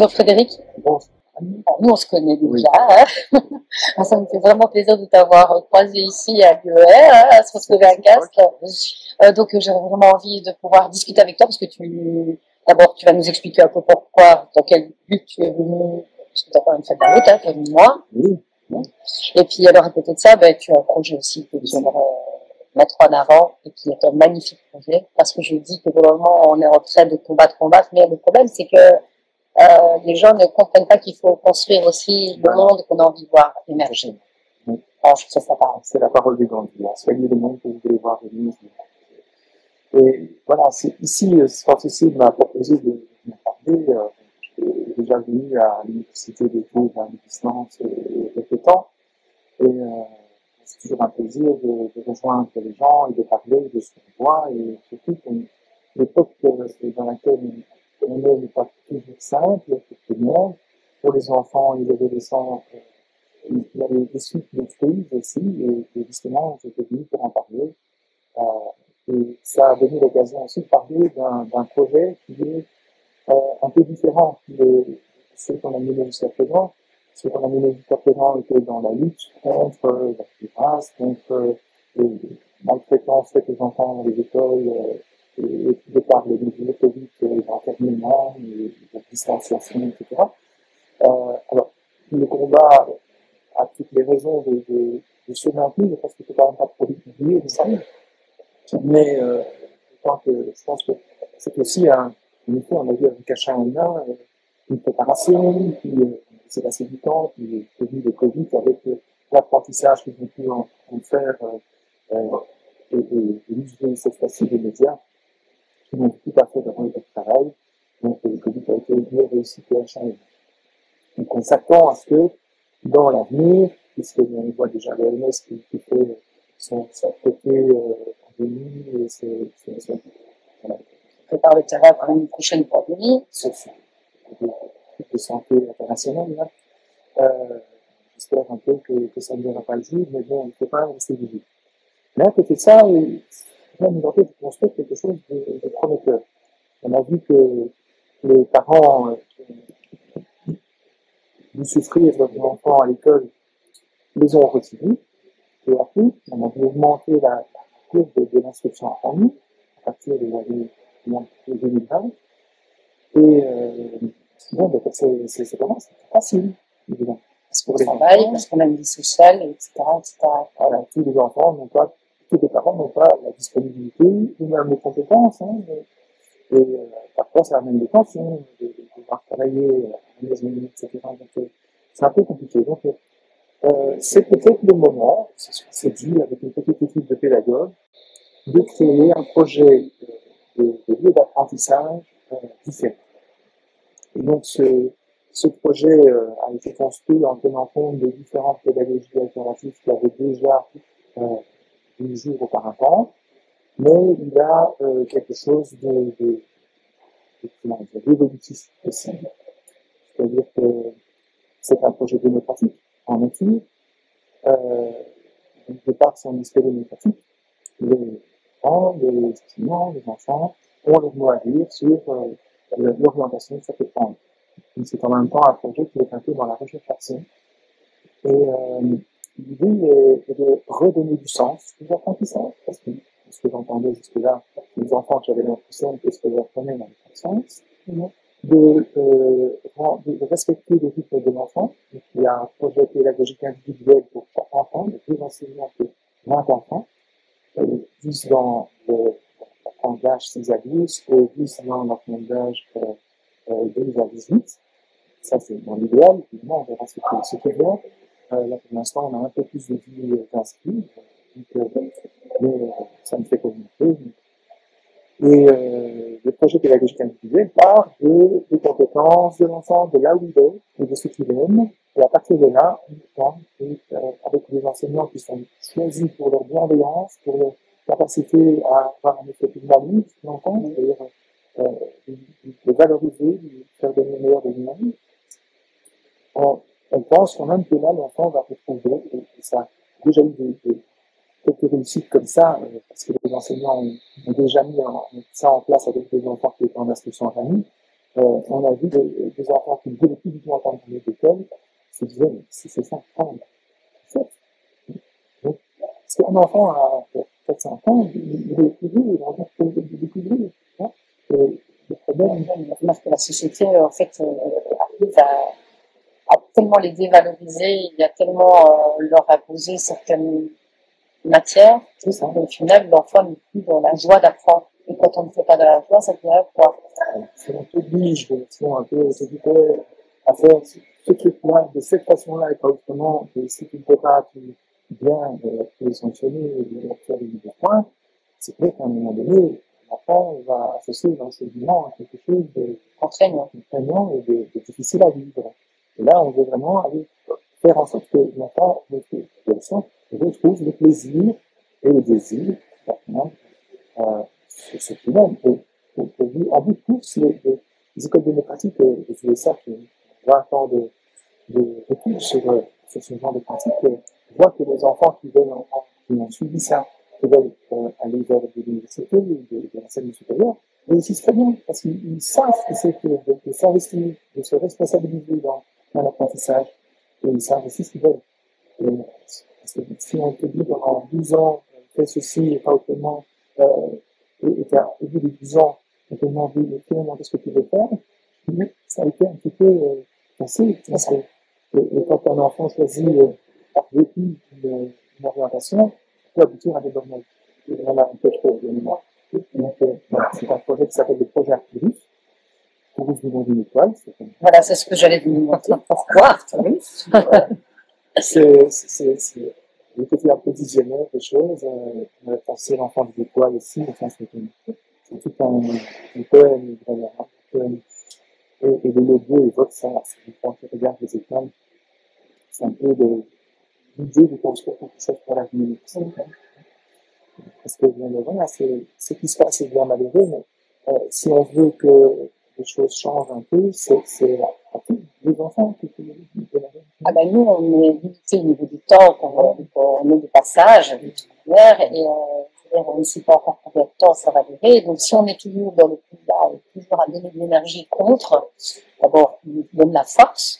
Bonjour Frédéric. Bon, Nous, on se connaît oui, déjà. Hein. Ça me fait vraiment plaisir de t'avoir croisé ici à l'UER, hein, à se retrouver à Castres. Donc, j'avais vraiment envie de pouvoir discuter avec toi parce que d'abord, tu vas nous expliquer un peu pourquoi, dans quel but tu es venu, parce que tu as quand même fait de la route, hein, comme moi. oui, Et puis, alors, à côté de ça, ben, tu as un projet aussi que tu aimerais mettre en avant et qui est un magnifique projet parce que je dis que pour le moment, on est en train de combattre, mais le problème, c'est que les gens ne comprennent pas qu'il faut construire aussi le monde qu'on a envie de voir émerger. oui. Alors, je trouve ça pareil. C'est la parole du grand Dieu. Soyez le monde que vous voulez voir venir. Et voilà, ici, Francis m'a proposé de me parler. J'ai déjà venu à l'université des cours à distance il y a quelques temps. Et c'est toujours un plaisir de rejoindre les gens et de parler de ce qu'on voit. Et surtout, l'époque dans laquelle on est n'est pas toujours simple pour tout le monde. Pour les enfants et les adolescents, il y a des suites de crise aussi. Et justement, j'étais venu pour en parler. Et ça a donné l'occasion aussi de parler d'un projet qui est un peu différent de ceux qu'on a menés jusqu'à présent. Ceux qu'on a menés jusqu'à présent étaient dans la lutte contre la violence, contre les maltraitances faites aux enfants dans les écoles, et de par les mesures Covid, l'enfermement, la distanciation, etc. Alors, le combat a toutes les raisons de se maintenir, parce que c'est quand même pas trop vite oublié, ça. Mais je pense que c'est aussi en effet, on a vu avec Achat une préparation, puis c'est passé du temps, puis c'est venu le Covid avec l'apprentissage qu'ils ont pu en faire et l'usage cette fois-ci des médias qui ont tout à fait dans le travail. Donc le Covid a été mieux réussi que H1N1. Donc on s'attend à ce que dans l'avenir, puisqu'on voit déjà l'OMS qui fait sa côté pandémie et voilà, Prépare le terrain pour une prochaine pandémie. sauf de santé internationale. Là. J'espère un peu que ça ne verra pas le jour, mais bon, il ne faut pas rester vigilant. Mais à côté de ça, on a tenté de construire quelque chose de prometteur. On a vu que les parents dû souffrir de leurs enfants à l'école les ont retirés. Et après, on a dû augmenter la courbe de l'instruction en famille à partir des années 2020. Et bon, ben, c'est comment? C'est facile, évidemment. Parce qu'on travaille, parce qu'on a une vie sociale, etc., etc. Voilà, tous les enfants n'ont pas, tous les parents n'ont pas la disponibilité ou même les compétences. Hein, et parfois, ça amène des tensions de devoir travailler à la maison, etc. Donc, c'est un peu compliqué. Donc, c'est peut-être le moment, c'est ce qu'on s'est dit avec une petite équipe de pédagogues, de créer un projet de lieu d'apprentissage différent. Et donc, ce projet a été construit en tenant compte des différentes pédagogies alternatives qui avaient déjà vu le jour auparavant, mais il y a quelque chose d'évolutif possible. C'est-à-dire que c'est un projet démocratique en nature, de par son aspect démocratique. Les parents, les étudiants, les enfants ont leur mot à dire sur l'orientation que ça peut prendre. C'est en même temps un projet qui est un peu dans la recherche-action. Et l'idée est de redonner du sens aux apprentissages, parce que ce que j'entendais jusque-là, les enfants qui avaient l'impression que ce que j'apprenais n'avait pas de sens, de respecter le rythme de l'enfant. Il y a un projet pédagogique individuel pour chaque enfant, de 2 enseignants pour 20 enfants, 10 dans la tranche d'âge 6 à 12 et 10 dans la tranche d'âge 12 à 18. Ça, c'est dans l'idéal. Évidemment, on verra ce qui vient. Là, pour l'instant, on a un peu plus de vie d'inscrits, mais ça me fait communiquer. Et le projet pédagogique individuel part des compétences de l'enfant, de là où il est et de ce qu'il aime. Et à partir de là, avec les enseignants qui sont choisis pour leur bienveillance, pour leur capacité à avoir un effet humaniste, l'enfant, c'est-à-dire de valoriser, de faire donner le meilleur de lui-même, on pense quand même que là, l'enfant va retrouver, et ça a déjà eu quelques réussites comme ça, parce que les enseignants ont déjà mis ça en place avec des enfants qui étaient en instruction en famille, on a vu des enfants qui ne voulaient plus du tout entendre parler d'école, se disaient, mais c'est ça, prendre. Donc, parce qu'un enfant à 4-5 ans, il est curieux, il a envie de découvrir. Hein. Et le problème, Parce que la société, en fait, arrive à tellement les dévaloriser, il y a tellement leur imposer certaines matières, c'est ça. au final, l'enfant n'est plus dans la joie d'apprendre. Et quand on ne fait pas de la joie, ça devient quoi? Si on t'oblige, si on un peu t'obligeait à faire ce truc-là, de cette façon-là et pas autrement, et si tu ne peux pas, tu viens les sanctionner et faire des points, c'est vrai qu'à un moment donné, l'enfant va associer l'enseignement à quelque chose de Contraignant et de difficile à vivre. Et là, on veut vraiment aller faire en sorte que l'enfant retrouve le plaisir et le désir, c'est tout même. En bout de course, les écoles démocratiques aux USA qui ont 20 ans de recul sur ce genre de pratique voient que les enfants qui ont suivi ça, qui veulent aller vers l'université ou de l'enseignement supérieur, réussissent très bien parce qu'ils savent ce que c'est que de s'investir, de se responsabiliser dans l'apprentissage et ils savent aussi ce qu'ils veulent. Et, parce que si on te dit pendant 12 ans, fais ceci et pas autrement, et au bout de 10 ans, on te demande finalement qu'est-ce que tu veux faire, mais ça a été un petit peu facile. Parce que quand un enfant choisit par dépit une orientation, il peut aboutir à des burn-out. Et voilà un peu trop de mémoire. Donc, c'est un projet qui s'appelle le projet Arcturus. Arcturus du nom d'une étoile. Voilà, c'est ce que j'allais vous demander. Pourquoi Arcturus? C'est le côté un peu visionnaire des choses. On a pensé l'enfant des étoiles aussi. Enfin, c'est tout un poème, vraiment. Et le logo évoque ça. Quand tu regardes les étoiles, c'est un peu l'idée de construire quelque chose pour l'avenir. Parce que voilà, ce qui se passe est bien malheureux, mais si on veut que les choses changent un peu, c'est à partir des enfants qui peuvent Ah ben nous, on est limité au niveau du temps, on est de passage, de toute manière, et on ne sait pas encore combien de temps ça va durer. Donc si on est toujours dans le combat, toujours à donner de l'énergie contre, d'abord, on nous donne la force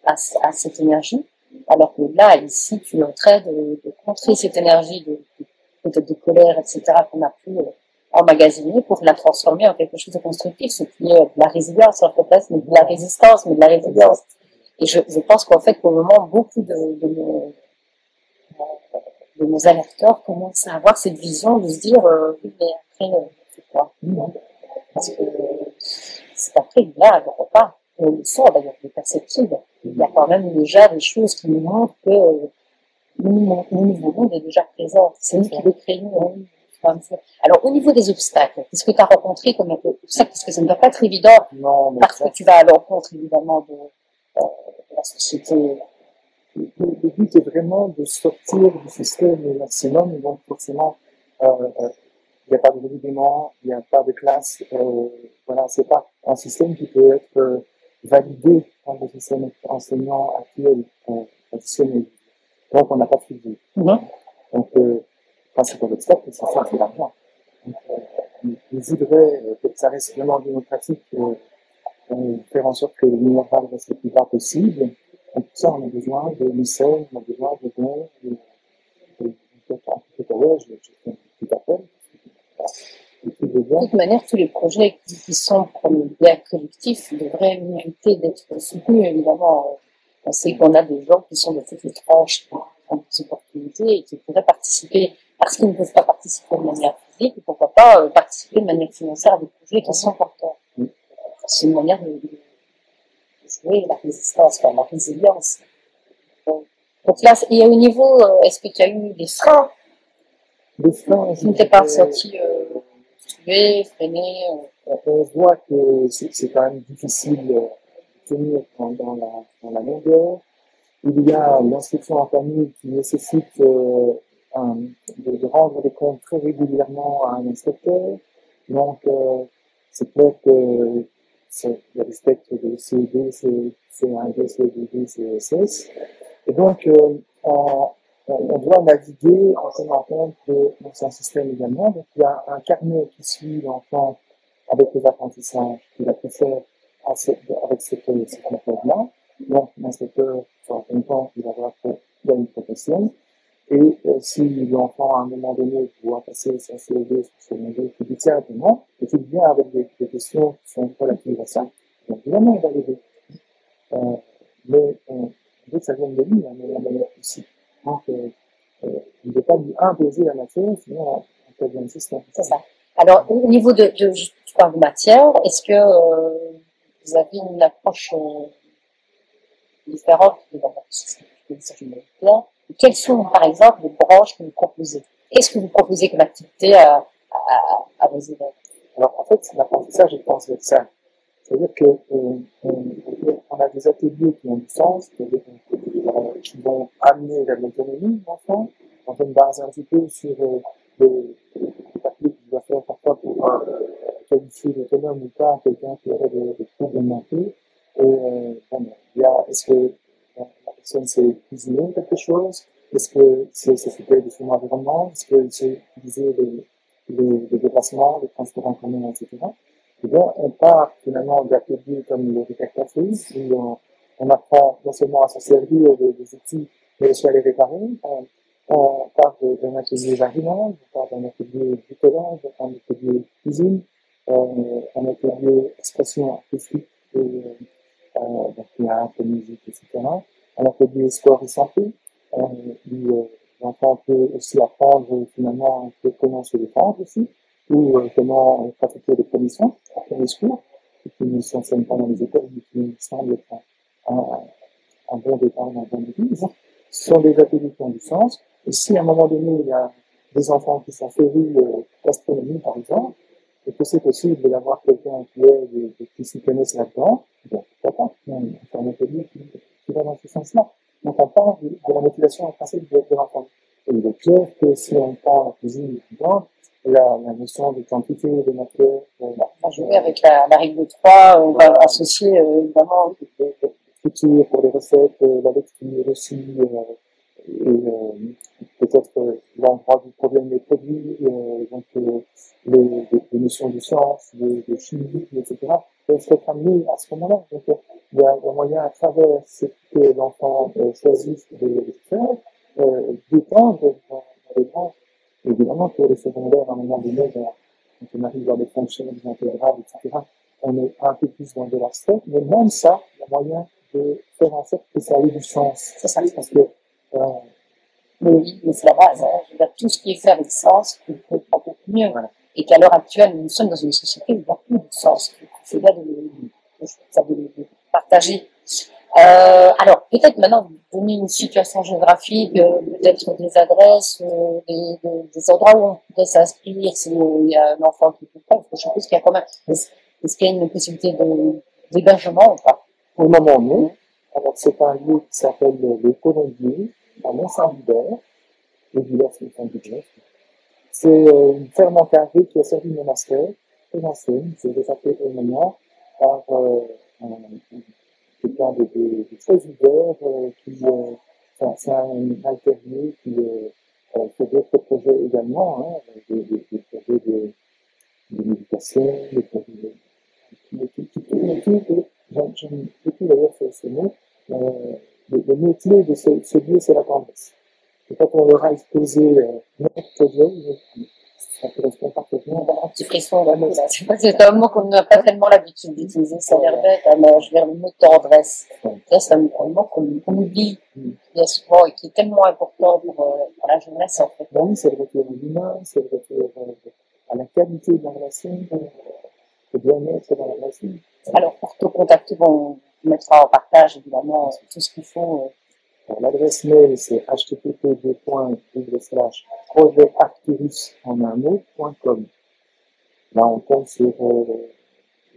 à cette énergie, alors que là, ici, tu es en train de contrer cette énergie peut-être de colère, etc., qu'on a pu emmagasiner pour la transformer en quelque chose de constructif, ce qui est de la résilience, en fait, mais de la résistance, mais de la résilience. Et je pense qu'en fait, pour le moment, beaucoup de nos alerteurs commencent à avoir cette vision de se dire, oui, mais après, c'est quoi? Parce que c'est après, là, le repas, on le sent d'ailleurs, il est perceptible. Il y a quand même déjà des choses qui nous montrent que le nouveau monde est déjà présent. C'est nous qui le créons. Alors, au niveau des obstacles, qu'est-ce que tu as rencontré comme obstacle? Parce que ça ne doit pas être évident, parce que tu vas à l'encontre, évidemment, de la société. Le but est vraiment de sortir du système au maximum, donc forcément, il n'y a pas de règlement, il n'y a pas de classe, voilà, c'est pas un système qui peut être validé par le système enseignant actuel, traditionnel. Donc, on n'a pas de suivi. Donc, le principal obstacle, c'est ça, c'est l'argent. Donc, je voudrais que ça reste vraiment démocratique, faire en sorte que le minéral reste le plus bas possible. Et pour ça, on a besoin de lycées, on a besoin de dons, de tout appel. De toute manière, tous les projets qui sont pour le bien collectif devraient mériter d'être soutenus, évidemment. On sait qu'on a des gens qui sont de toutes les tranches, qui ont des opportunités et qui pourraient participer, parce qu'ils ne peuvent pas participer de manière physique, et pourquoi pas participer de manière financière à des projets qui sont porteurs. C'est une manière de jouer la résistance, enfin, la résilience. Donc là, et au niveau, est-ce que tu as eu des freins? Des freins, tu ne t'es pas ressenti freiné? On voit que c'est quand même difficile de tenir dans la longueur. Il y a l'instruction en famille qui nécessite de rendre des comptes très régulièrement à un inspecteur. Donc, c'est clair que il y a des spectres de CED, C1D, CED, CESS. Et donc, on doit naviguer en tenant compte de c'est un système également. Donc, il y a un carnet qui suit l'enfant avec les apprentissages qu'il a pu faire avec cette méthode-là. Donc, l'inspecteur sera content de voir qu'il y a une progression. Et si l'enfant, à un moment donné, doit passer sa CE2 sur ce niveau, qui dit tiens, non, et qui vient avec des questions qui sont relatives à ça, donc évidemment, on va l'aider. Mais on veut que ça vienne de lui, à un moment donné aussi. Donc, il ne veut pas lui imposer la matière, sinon on fait bien le système. C'est ça. Alors, au niveau de matière, est-ce que vous avez une approche différente de la Quelles sont, par exemple, les branches que vous proposez? Qu'est-ce que vous proposez comme activité à vos élèves? Alors, en fait, l'apprentissage est transversal. C'est-à-dire qu'on a des ateliers qui ont du sens, c'est-à-dire qui vont amener vers l'autonomie de l'enfant. On va me baser un petit peu sur les papiers qu'il doit faire parfois pour qualifier d'autonome ou pas quelqu'un qui aurait des troubles mentaux. Et bon, il y a, est-ce que la personne sait cuisiner quelque chose? Est-ce que c'est s'occuper de son environnement? Est-ce que c'est utiliser les déplacements, les transports en commun, etc. Et bien, on part finalement d'ateliers comme le Café, où on apprend non seulement à s'en servir des outils, mais aussi à les réparer. On part d'un atelier jardinage, on part d'un atelier bricolage, un atelier cuisine, un atelier expression artistique, donc théâtre, musique, etc. Un atelier sport et santé, où l'enfant peut aussi apprendre finalement un peu comment se défendre aussi, ou comment pratiquer les premiers soins, après les cours, qui ne s'enseignent pas dans les écoles, mais qui me semble être un bon départ, un bon début. Ce sont des ateliers qui ont du sens. Et si à un moment donné, il y a des enfants qui sont férus d'astronomie, par exemple, et que c'est possible d'avoir quelqu'un qui s'y connaisse là-dedans, bien, pourquoi pas, on fait un atelier qui va dans ce sens-là. Donc on parle de la motivation intrinsèque de l'enfant. Et il est clair que si on prend la cuisine, évidemment, la notion de quantité, de matière, on va jouer avec la règle de 3, on va associer évidemment l'écriture pour les recettes, la lecture aussi, et peut-être l'endroit du problème des produits, donc les notions de science, de chimie, etc., peuvent être amenées à ce moment-là. Donc il y a moyen à travers ce que l'enfant choisisse de faire, d'étendre dans les branches. Évidemment, pour les secondaires, à un moment donné, quand on arrive dans des fonctions, des intégrales, etc., on est un peu plus dans de l'abstrait, mais même ça, il y a moyen de faire en sorte que ça ait du sens. C'est ça. Parce que, mais c'est la base. Hein. Je veux dire, tout ce qui est faire du sens, on peut beaucoup mieux. Voilà. Et qu'à l'heure actuelle, nous sommes dans une société où il n'y a plus de sens. C'est bien de partager. Alors, peut-être maintenant, vous donnez une situation géographique, peut-être des adresses, des endroits où on pourrait s'inscrire s'il y a un enfant qui est tout près. Je suppose qu'il y a quand même, est-ce qu'il y a une possibilité d'hébergement ou pas? Pour le moment, non. Alors, c'est un lieu qui s'appelle le Colombier, à Mont-Saint-Hubert, le village de Saint-Hubert. C'est une ferme en carré qui a servi de monastère, très ancienne, c'est déjà fait énormément par quelqu'un de très ouvert, c'est un alterné qui fait d'autres projets également, hein, des projets de méditation, des projets j'aime beaucoup d'ailleurs ce mot, le mot-clé de ce lieu, c'est la tendresse. Et quand on leur a exposé notre projet, ça correspond parfaitement. Un petit frisson là, c'est un mot qu'on n'a pas tellement l'habitude d'utiliser, ça a l'air bête, alors je veux dire le mot tendresse. C'est un mot qu'on oublie bien souvent et qui est tellement important pour la jeunesse en fait. Oui, c'est le retour à l'humain, c'est le retour à la qualité de la relation, le bien-être dans la relation. Alors pour te contacter, on mettra en partage évidemment tout ce qu'il faut. L'adresse mail, c'est http://projetarcturus en un mot.com. Là, on tombe sur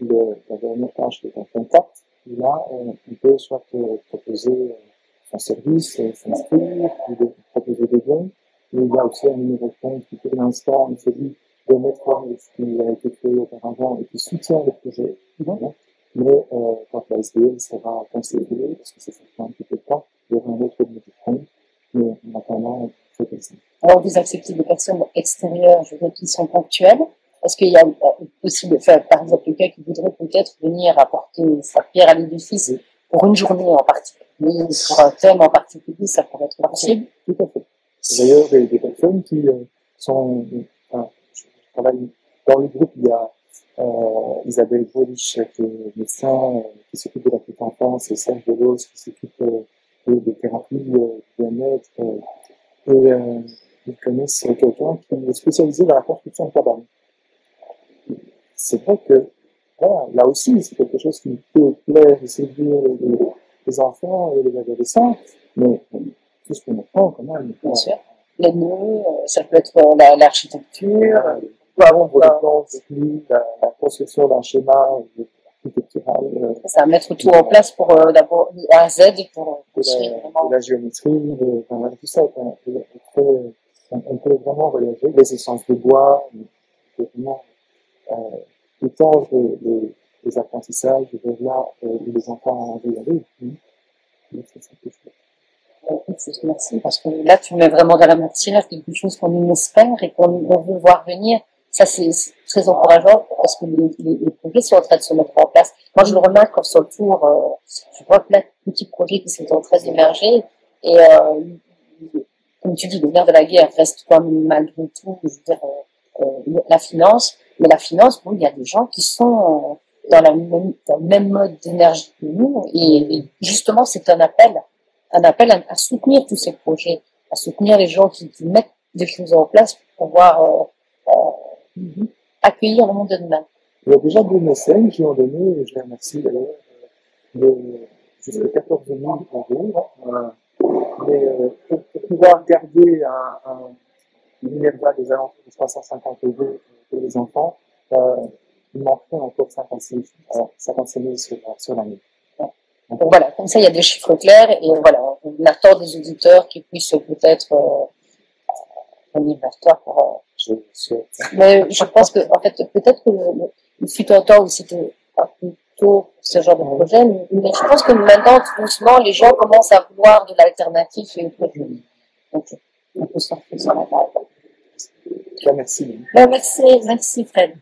la dernière page qui est en contact. Et là, on peut soit proposer son service, s'inscrire, ou proposer des dons. Et il y a aussi un numéro de compte qui, pour l'instant, est celui de Network qui a été créé auparavant et qui soutient le projet. Mais quand la SDL sera constituée, parce que ça prend un petit peu de temps, il y aura un autre numéro de compte. Mais en attendant, c'est comme ça. Alors vous acceptez des personnes extérieures, je veux dire, qui sont ponctuelles. est-ce qu'il y a possible, enfin, par exemple, quelqu'un qui voudrait peut-être venir apporter sa pierre à l'édifice pour une journée en particulier, pour un thème en particulier, ça pourrait être possible? Tout à fait. D'ailleurs, des personnes qui sont, enfin, je travaille dans le groupe, il y a Isabelle Bolich, qui est médecin, qui s'occupe de la petite enfance, et Serge Delos, qui s'occupe des thérapies, du bien-être, ils connaissent quelqu'un qui est spécialisé dans la construction de cabanes. C'est vrai que, voilà, là aussi, c'est quelque chose qui peut plaire et séduire les enfants et les adolescents, mais tout ce qu'on apprend quand même. Bien sûr. Les nœuds, ça peut être l'architecture. La construction d'un schéma architectural. Ça va mettre tout en place pour d'abord A à Z pour construire vraiment. La géométrie, tout ça. On peut vraiment voyager. Les essences de bois, on peut vraiment étendre les apprentissages vers là où les enfants ont envie d'aller. Merci, parce que là, tu mets vraiment dans la matière quelque chose qu'on espère et qu'on veut voir venir. Ça, c'est très encourageant parce que les projets sont en train de se mettre en place. Moi, je le remarque sur le tour, je vois plein de petits projets qui sont en train d'émerger et comme tu dis, le nerf de la guerre reste quand même malgré tout, je veux dire, la finance. Mais la finance, bon, il y a des gens qui sont dans le même mode d'énergie que nous et justement, c'est un appel à soutenir tous ces projets, à soutenir les gens qui mettent des choses en place pour pouvoir accueillir le monde de demain. Il y a déjà des mécènes qui ont donné, je les remercie d'ailleurs, jusqu'à 14 000 euros. Mais pour pouvoir garder une Minerva des alentours de 350 euros pour les enfants, il manquerait encore 56 000 sur l'année. Donc voilà, comme ça il y a des chiffres clairs et voilà, on attend des auditeurs qui puissent peut-être venir vers toi pour. Mais je pense que en fait peut-être que il fut un temps où c'était pas plutôt ce genre de projet, mais je pense que maintenant tout doucement les gens commencent à vouloir de l'alternative et donc on peut sortir sur la table. Merci. Merci Fred.